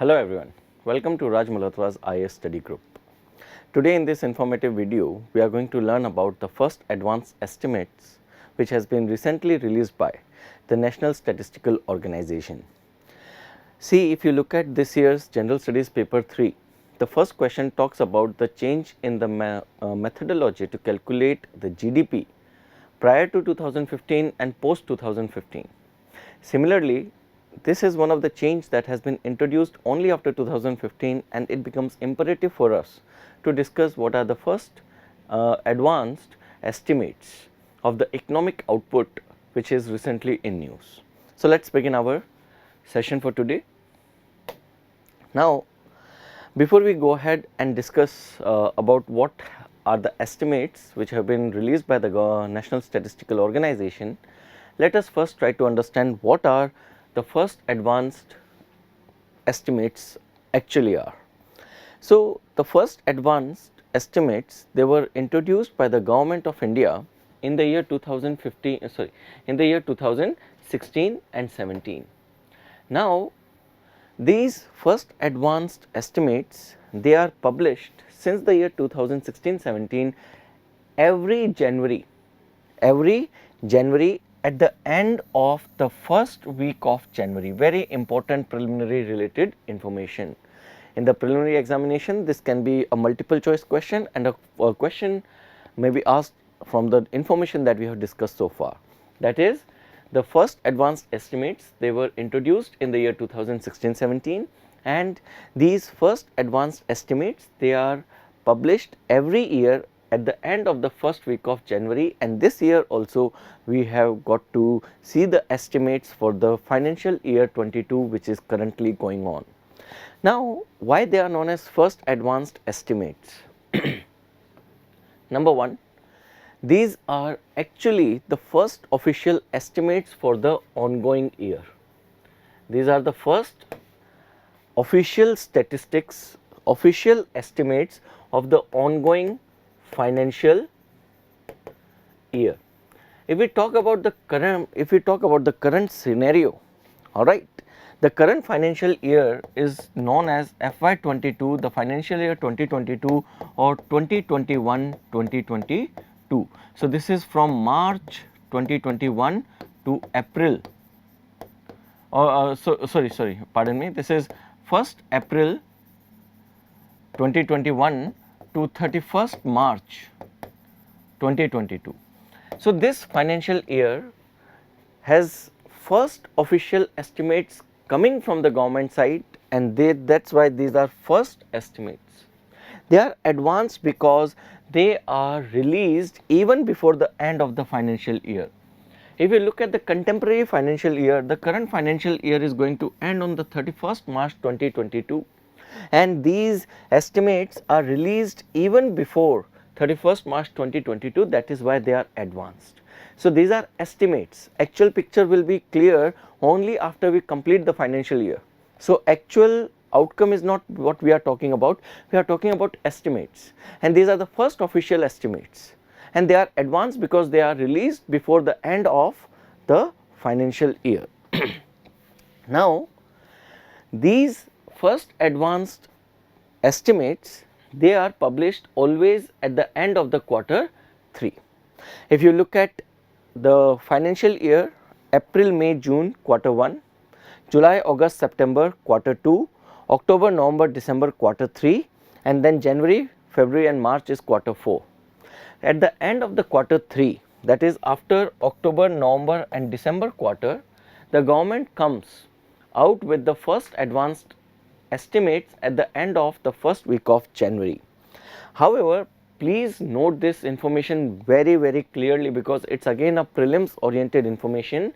Hello everyone, welcome to Raj Malhotra's IAS study group. Today in this informative video, we are going to learn about the first advanced estimates which has been recently released by the National Statistical Organization. See, if you look at this year's General Studies paper 3, the first question talks about the change in the methodology to calculate the GDP prior to 2015 and post 2015. Similarly, this is one of the change that has been introduced only after 2015, and it becomes imperative for us to discuss what are the first advanced estimates of the economic output which is recently in news. So, let us begin our session for today. Now, before we go ahead and discuss about what are the estimates which have been released by the National Statistical Organization, let us first try to understand what are the first advanced estimates actually are. So, the first advanced estimates, they were introduced by the Government of India in the year 2016 and 17. Now, these first advanced estimates, they are published since the year 2016-17 every January at the end of the first week of January. Very important preliminary related information. In the preliminary examination, this can be a multiple choice question, and a question may be asked from the information that we have discussed so far. That is, the first advanced estimates, they were introduced in the year 2016-17, and these first advanced estimates, they are published every year at the end of the first week of January, and this year also we have got to see the estimates for the financial year 22 which is currently going on. Now, why they are known as first advanced estimates? Number one, these are actually the first official estimates for the ongoing year. These are the first official statistics, official estimates of the ongoing financial year. If we talk about the current scenario, all right, the current financial year is known as FY22, the financial year 2022 or 2021-2022. So, this is from March 2021 to April, pardon me, this is 1st April 2021 to 31st March 2022. So, this financial year has first official estimates coming from the government side, and that is why these are first estimates. They are advanced because they are released even before the end of the financial year. If you look at the contemporary financial year, the current financial year is going to end on the 31st March 2022. And these estimates are released even before 31st March 2022, that is why they are advanced. So, these are estimates. Actual picture will be clear only after we complete the financial year. So, actual outcome is not what we are talking about, we are talking about estimates, and these are the first official estimates, and they are advanced because they are released before the end of the financial year. Now, these first advanced estimates, they are published always at the end of the quarter 3. If you look at the financial year, April, May, June quarter 1, July, August, September quarter 2, October, November, December quarter 3, and then January, February and March is quarter 4. At the end of the quarter 3, that is after October, November and December quarter, the government comes out with the first advanced estimates at the end of the first week of January. However, please note this information very clearly, because it is again a prelims oriented information,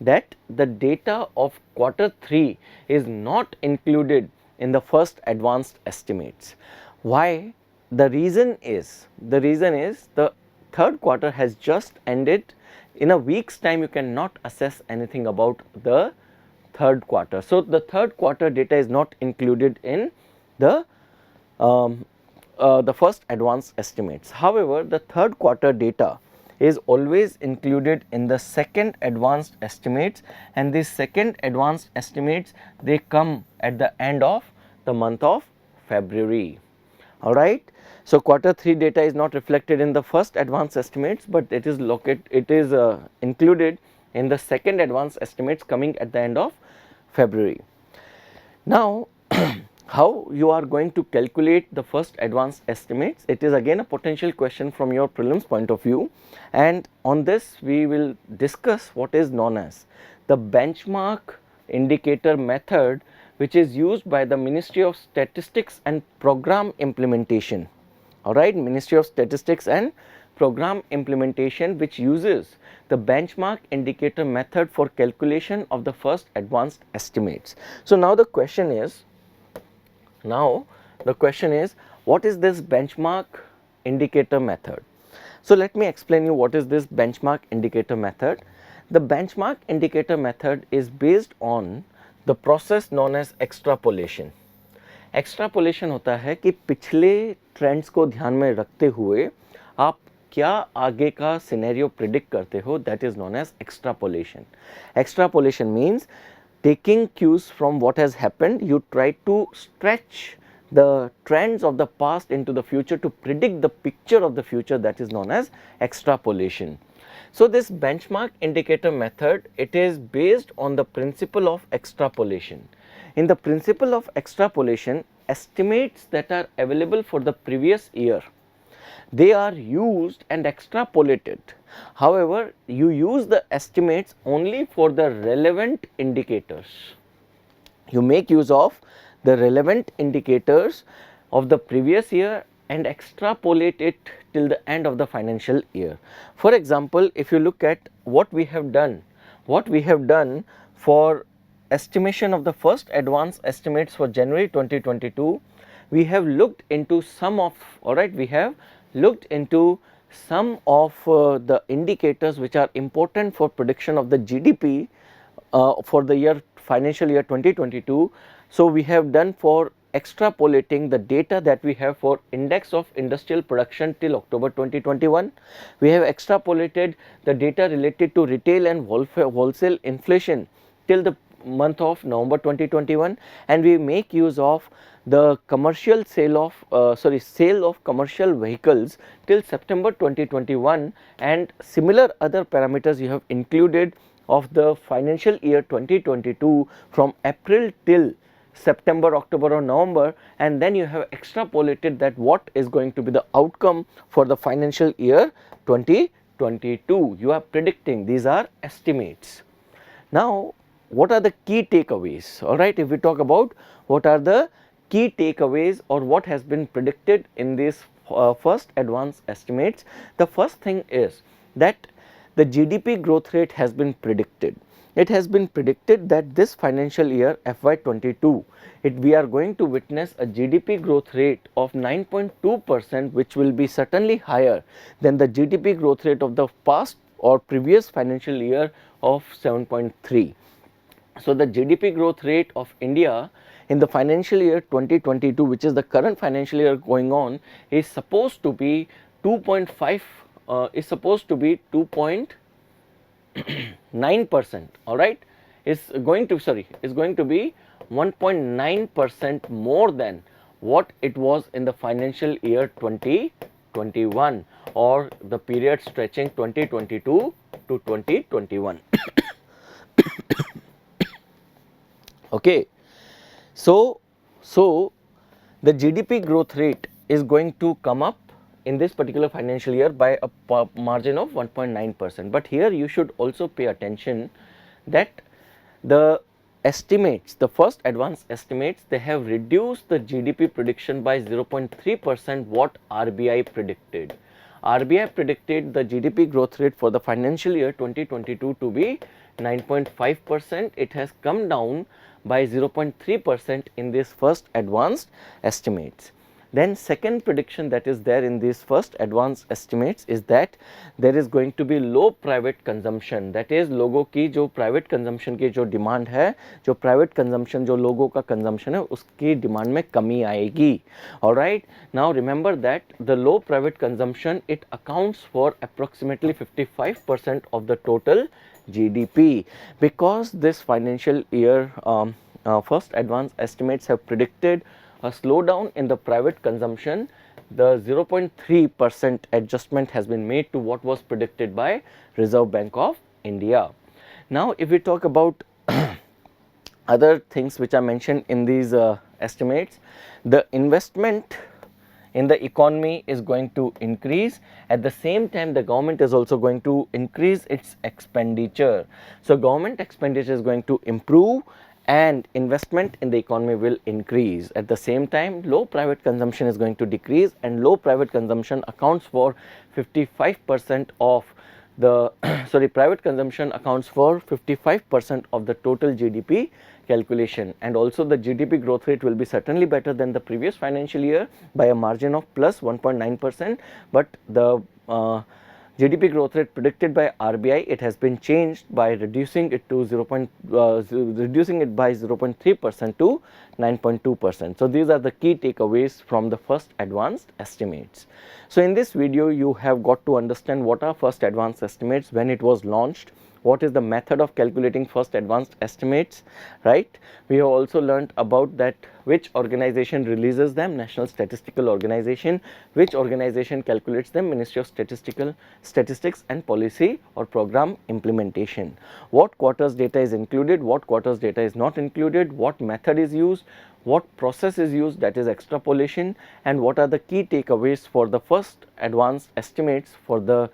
that the data of quarter 3 is not included in the first advanced estimates. Why? The reason is the third quarter has just ended. In a week's time you cannot assess anything about the third quarter. So, the third quarter data is not included in the first advanced estimates. However, the third quarter data is always included in the second advanced estimates, and these second advanced estimates, they come at the end of the month of February. Alright. So, quarter 3 data is not reflected in the first advanced estimates, but it is included in the second advanced estimates coming at the end of February. Now, how you are going to calculate the first advanced estimates? It is again a potential question from your prelims point of view, and on this we will discuss what is known as the benchmark indicator method, which is used by the Ministry of Statistics and Program Implementation. Alright, Ministry of Statistics and Program Implementation, which uses the benchmark indicator method for calculation of the first advanced estimates. So, now the question is, what is this benchmark indicator method? So, let me explain you what is this benchmark indicator method. The benchmark indicator method is based on the process known as extrapolation. Extrapolation होता है कि पिछले trends को ध्यान में रखते हुए आप क्या आगे का सिनेरियो प्रिडिक्ट करते हो, that is known as extrapolation. Extrapolation means taking cues from what has happened, you try to stretch the trends of the past into the future to predict the picture of the future, that is known as extrapolation. So, this benchmark indicator method, it is based on the principle of extrapolation. In the principle of extrapolation, estimates that are available for the previous year, they are used and extrapolated. However, you use the estimates only for the relevant indicators. You make use of the relevant indicators of the previous year and extrapolate it till the end of the financial year. For example, if you look at what we have done for estimation of the first advanced estimates for January 2022, we have looked into some of the indicators which are important for prediction of the GDP for the financial year 2022. So, we have done for extrapolating the data that we have for index of industrial production till October 2021. We have extrapolated the data related to retail and wholesale inflation till the month of November 2021, and we make use of the commercial sale of commercial vehicles till September 2021, and similar other parameters you have included of the financial year 2022 from April till September, October or November, and then you have extrapolated that what is going to be the outcome for the financial year 2022. You are predicting, these are estimates. Now, what are the key takeaways? Alright, if we talk about what are the key takeaways or what has been predicted in these first advanced estimates, the first thing is that the GDP growth rate has been predicted. It has been predicted that this financial year FY22, we are going to witness a GDP growth rate of 9.2%, which will be certainly higher than the GDP growth rate of the past or previous financial year of 7.3. So, the GDP growth rate of India in the financial year 2022, which is the current financial year going on, is supposed to be 2.9%, alright, is going to be 1.9% more than what it was in the financial year 2021 or the period stretching 2022 to 2021. Okay. So, the GDP growth rate is going to come up in this particular financial year by a margin of 1.9%. But here you should also pay attention that the estimates, the first advanced estimates, they have reduced the GDP prediction by 0.3% what RBI predicted. RBI predicted the GDP growth rate for the financial year 2022 to be 9.5%. It has come down by 0.3% in this first advanced estimates. Then second prediction that is there in these first advanced estimates is that there is going to be low private consumption, that is लोगों की जो private consumption की जो demand है, जो private consumption जो लोगों का consumption है उसकी demand में कमी आएगी. Alright, now remember that the low private consumption, it accounts for approximately 55% of the total GDP, because this financial year first advanced estimates have predicted a slowdown in the private consumption. The 0.3% adjustment has been made to what was predicted by Reserve Bank of India. Now, if we talk about other things which are mentioned in these estimates, the investment in the economy is going to increase. At the same time, the government is also going to increase its expenditure. So, government expenditure is going to improve and investment in the economy will increase. At the same time, low private consumption is going to decrease, and low private consumption accounts for 55% of the sorry, private consumption accounts for 55% of the total GDP calculation, and also the GDP growth rate will be certainly better than the previous financial year by a margin of plus 1.9%, but the GDP growth rate predicted by RBI, it has been changed by reducing it to reducing it by 0.3% to 9.2%. So, these are the key takeaways from the first advanced estimates. So, in this video you have got to understand what are first advanced estimates, when it was launched, what is the method of calculating first advanced estimates, right. We have also learnt about that which organization releases them, National Statistical Organization, which organization calculates them, Ministry of Statistics and Policy or Program Implementation. What quarters data is included, what quarters data is not included, what method is used, what process is used, that is extrapolation, and what are the key takeaways for the first advanced estimates for the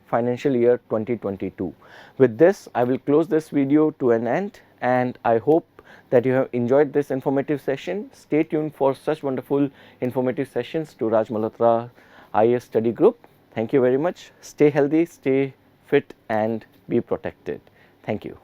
financial year 2022. With this, I will close this video to an end, and I hope that you have enjoyed this informative session. Stay tuned for such wonderful informative sessions to Raj Malhotra IAS study group. Thank you very much. Stay healthy, stay fit and be protected. Thank you.